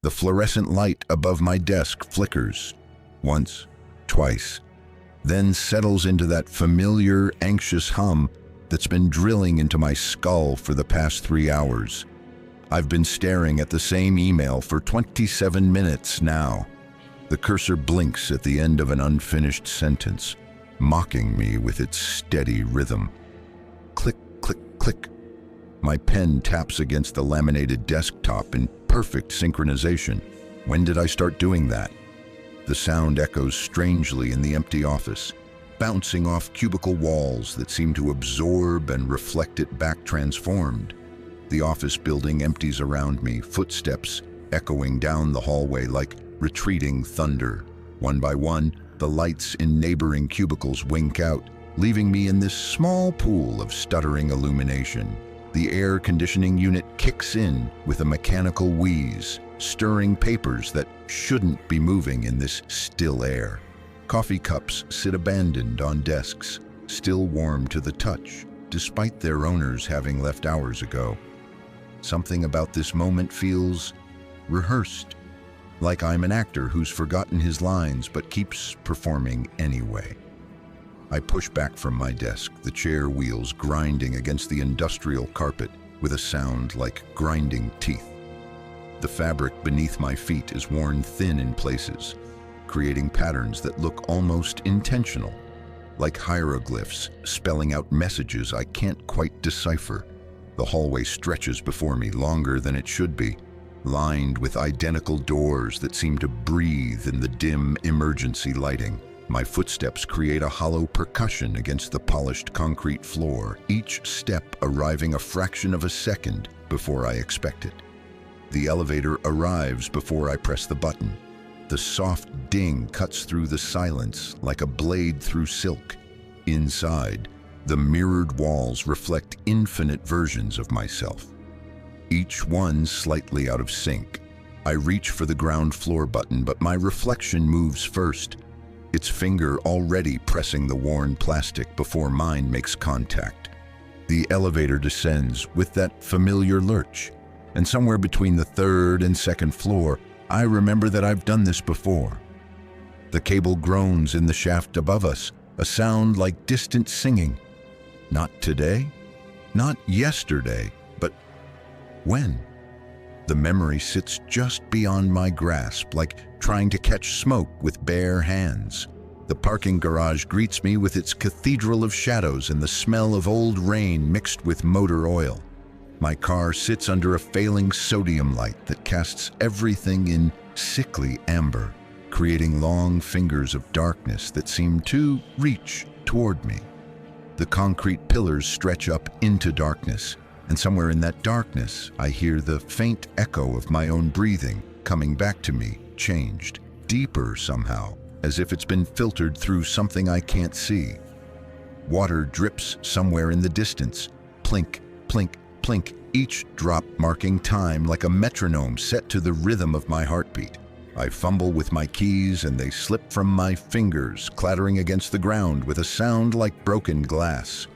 The fluorescent light above my desk flickers once, twice, then settles into that familiar, anxious hum that's been drilling into my skull for the past 3 hours. I've been staring at the same email for 27 minutes now. The cursor blinks at the end of an unfinished sentence, mocking me with its steady rhythm. Click, click, click. My pen taps against the laminated desktop in perfect synchronization. When did I start doing that? The sound echoes strangely in the empty office, bouncing off cubicle walls that seem to absorb and reflect it back transformed. The office building empties around me, footsteps echoing down the hallway like retreating thunder. One by one, the lights in neighboring cubicles wink out, leaving me in this small pool of stuttering illumination. The air conditioning unit kicks in with a mechanical wheeze, stirring papers that shouldn't be moving in this still air. Coffee cups sit abandoned on desks, still warm to the touch, despite their owners having left hours ago. Something about this moment feels rehearsed, like I'm an actor who's forgotten his lines but keeps performing anyway. I push back from my desk, the chair wheels grinding against the industrial carpet with a sound like grinding teeth. The fabric beneath my feet is worn thin in places, creating patterns that look almost intentional, like hieroglyphs spelling out messages I can't quite decipher. The hallway stretches before me longer than it should be, lined with identical doors that seem to breathe in the dim emergency lighting. My footsteps create a hollow percussion against the polished concrete floor, each step arriving a fraction of a second before I expect it. The elevator arrives before I press the button. The soft ding cuts through the silence like a blade through silk. Inside, the mirrored walls reflect infinite versions of myself, each one slightly out of sync. I reach for the ground floor button, but my reflection moves first, its finger already pressing the worn plastic before mine makes contact. The elevator descends with that familiar lurch, and somewhere between the third and second floor, I remember that I've done this before. The cable groans in the shaft above us, a sound like distant singing. Not today, not yesterday, but when? The memory sits just beyond my grasp, like trying to catch smoke with bare hands. The parking garage greets me with its cathedral of shadows and the smell of old rain mixed with motor oil. My car sits under a failing sodium light that casts everything in sickly amber, creating long fingers of darkness that seem to reach toward me. The concrete pillars stretch up into darkness, and somewhere in that darkness, I hear the faint echo of my own breathing coming back to me, changed, deeper somehow, as if it's been filtered through something I can't see. Water drips somewhere in the distance, plink, plink, plink, each drop marking time like a metronome set to the rhythm of my heartbeat. I fumble with my keys and they slip from my fingers, clattering against the ground with a sound like broken glass.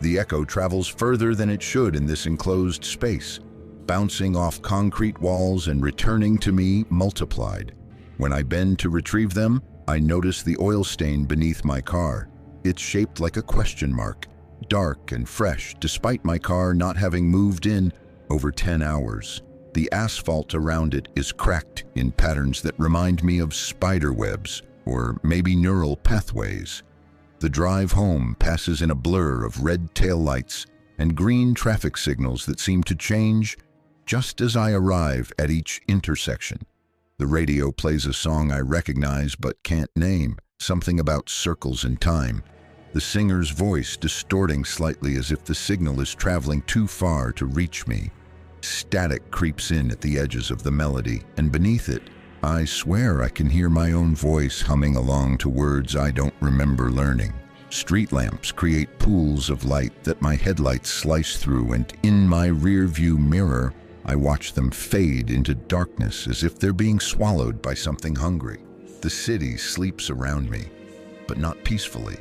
The echo travels further than it should in this enclosed space, bouncing off concrete walls and returning to me multiplied. When I bend to retrieve them, I notice the oil stain beneath my car. It's shaped like a question mark, dark and fresh despite my car not having moved in over 10 hours. The asphalt around it is cracked in patterns that remind me of spider webs or maybe neural pathways. The drive home passes in a blur of red taillights and green traffic signals that seem to change just as I arrive at each intersection. The radio plays a song I recognize but can't name, something about circles and time. The singer's voice distorting slightly as if the signal is traveling too far to reach me. Static creeps in at the edges of the melody, and beneath it, I swear I can hear my own voice humming along to words I don't remember learning. Street lamps create pools of light that my headlights slice through, and in my rear-view mirror, I watch them fade into darkness as if they're being swallowed by something hungry. The city sleeps around me, but not peacefully.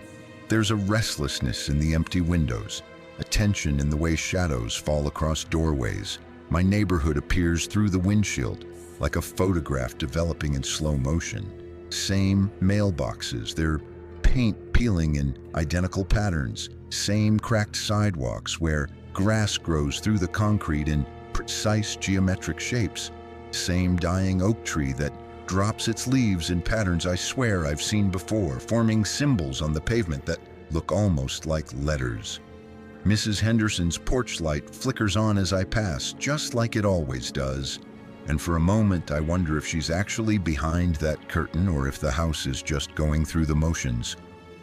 There's a restlessness in the empty windows, a tension in the way shadows fall across doorways. My neighborhood appears through the windshield, like a photograph developing in slow motion. Same mailboxes, their paint peeling in identical patterns. Same cracked sidewalks where grass grows through the concrete in precise geometric shapes. Same dying oak tree that drops its leaves in patterns I swear I've seen before, forming symbols on the pavement that look almost like letters. Mrs. Henderson's porch light flickers on as I pass, just like it always does. And for a moment I wonder if she's actually behind that curtain or if the house is just going through the motions,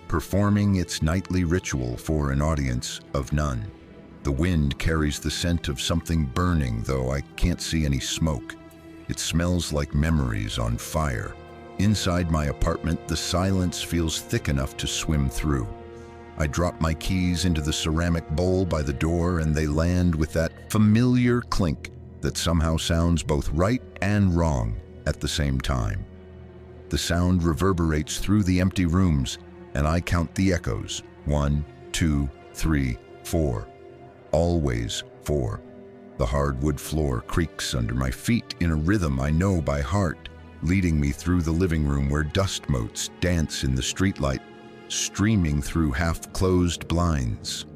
performing its nightly ritual for an audience of none. The wind carries the scent of something burning, though I can't see any smoke. It smells like memories on fire. Inside my apartment, the silence feels thick enough to swim through. I drop my keys into the ceramic bowl by the door and they land with that familiar clink that somehow sounds both right and wrong at the same time. The sound reverberates through the empty rooms and I count the echoes. 1, 2, 3, 4. Always 4. The hardwood floor creaks under my feet in a rhythm I know by heart, leading me through the living room where dust motes dance in the streetlight, streaming through half-closed blinds.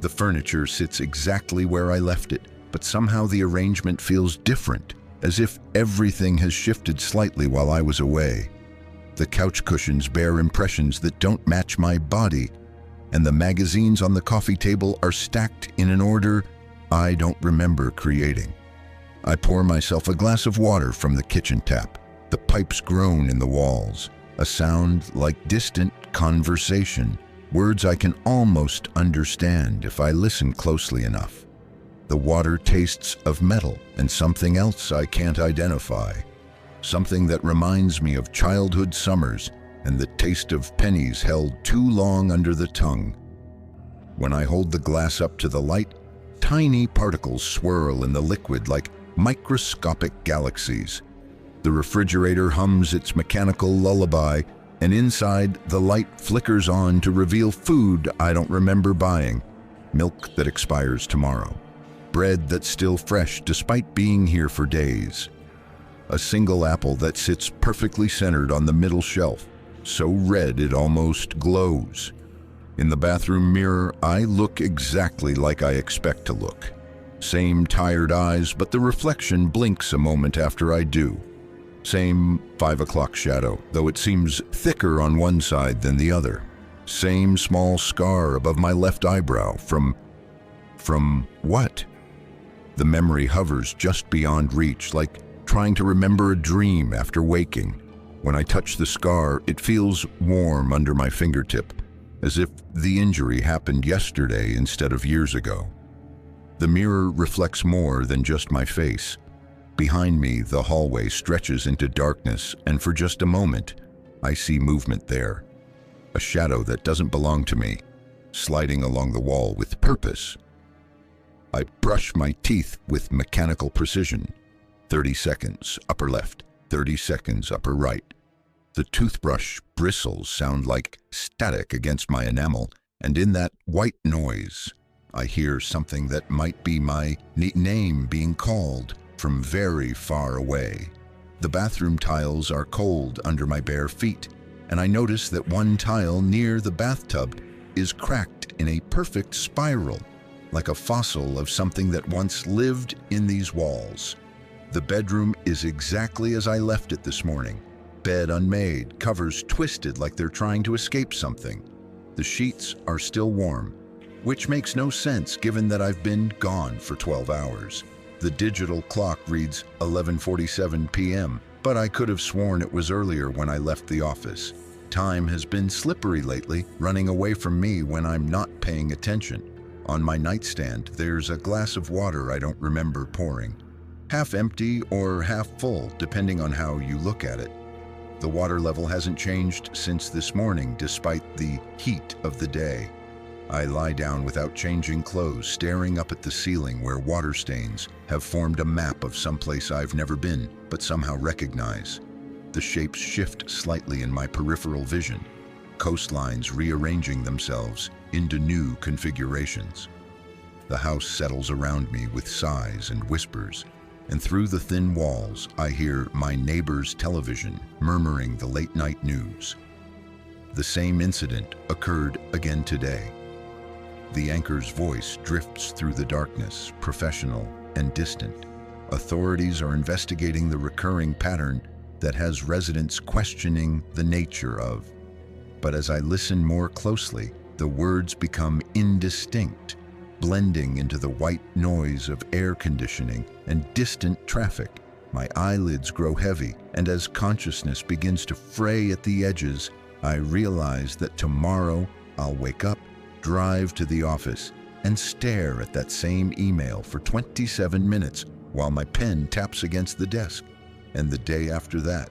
The furniture sits exactly where I left it, but somehow the arrangement feels different, as if everything has shifted slightly while I was away. The couch cushions bear impressions that don't match my body, and the magazines on the coffee table are stacked in an order I don't remember creating. I pour myself a glass of water from the kitchen tap. The pipes groan in the walls, a sound like distant conversation, words I can almost understand if I listen closely enough. The water tastes of metal and something else I can't identify, something that reminds me of childhood summers and the taste of pennies held too long under the tongue. When I hold the glass up to the light, tiny particles swirl in the liquid like microscopic galaxies. The refrigerator hums its mechanical lullaby, and inside the light flickers on to reveal food I don't remember buying, milk that expires tomorrow, bread that's still fresh despite being here for days, a single apple that sits perfectly centered on the middle shelf, so red it almost glows. In the bathroom mirror, I look exactly like I expect to look. Same tired eyes, but the reflection blinks a moment after I do. Same 5 o'clock shadow, though it seems thicker on one side than the other. Same small scar above my left eyebrow from what? The memory hovers just beyond reach, like trying to remember a dream after waking. When I touch the scar, it feels warm under my fingertip, as if the injury happened yesterday instead of years ago. The mirror reflects more than just my face. Behind me, the hallway stretches into darkness, and for just a moment, I see movement there. A shadow that doesn't belong to me, sliding along the wall with purpose. I brush my teeth with mechanical precision. 30 seconds, upper left. 30 seconds, upper right. The toothbrush bristles sound like static against my enamel, and in that white noise, I hear something that might be my name being called from very far away. The bathroom tiles are cold under my bare feet, and I notice that one tile near the bathtub is cracked in a perfect spiral, like a fossil of something that once lived in these walls. The bedroom is exactly as I left it this morning. Bed unmade, covers twisted like they're trying to escape something. The sheets are still warm, which makes no sense given that I've been gone for 12 hours. The digital clock reads 11:47 p.m., but I could have sworn it was earlier when I left the office. Time has been slippery lately, running away from me when I'm not paying attention. On my nightstand, there's a glass of water I don't remember pouring. Half empty or half full, depending on how you look at it. The water level hasn't changed since this morning, despite the heat of the day. I lie down without changing clothes, staring up at the ceiling where water stains have formed a map of someplace I've never been, but somehow recognize. The shapes shift slightly in my peripheral vision, coastlines rearranging themselves into new configurations. The house settles around me with sighs and whispers, and through the thin walls I hear my neighbor's television murmuring the late-night news. The same incident occurred again today. The anchor's voice drifts through the darkness, professional and distant. Authorities are investigating the recurring pattern that has residents questioning the nature of. But as I listen more closely, the words become indistinct, blending into the white noise of air conditioning and distant traffic. My eyelids grow heavy, and as consciousness begins to fray at the edges, I realize that tomorrow I'll wake up, drive to the office, and stare at that same email for 27 minutes while my pen taps against the desk. And the day after that,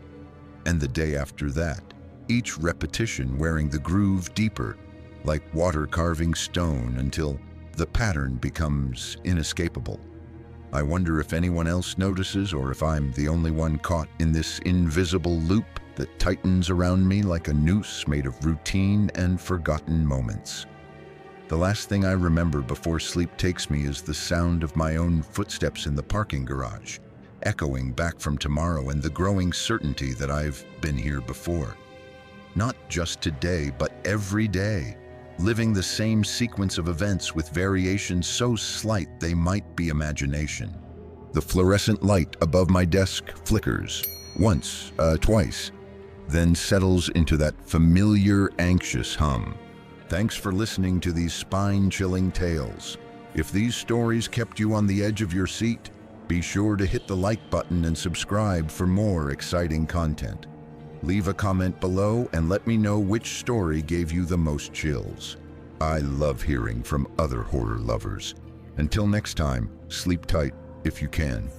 and the day after that, each repetition wearing the groove deeper, like water carving stone, until the pattern becomes inescapable. I wonder if anyone else notices, or if I'm the only one caught in this invisible loop that tightens around me like a noose made of routine and forgotten moments. The last thing I remember before sleep takes me is the sound of my own footsteps in the parking garage, echoing back from tomorrow, and the growing certainty that I've been here before. Not just today, but every day, living the same sequence of events with variations so slight they might be imagination. The fluorescent light above my desk flickers, once, twice, then settles into that familiar, anxious hum. Thanks for listening to these spine-chilling tales. If these stories kept you on the edge of your seat, be sure to hit the like button and subscribe for more exciting content. Leave a comment below and let me know which story gave you the most chills. I love hearing from other horror lovers. Until next time, sleep tight if you can.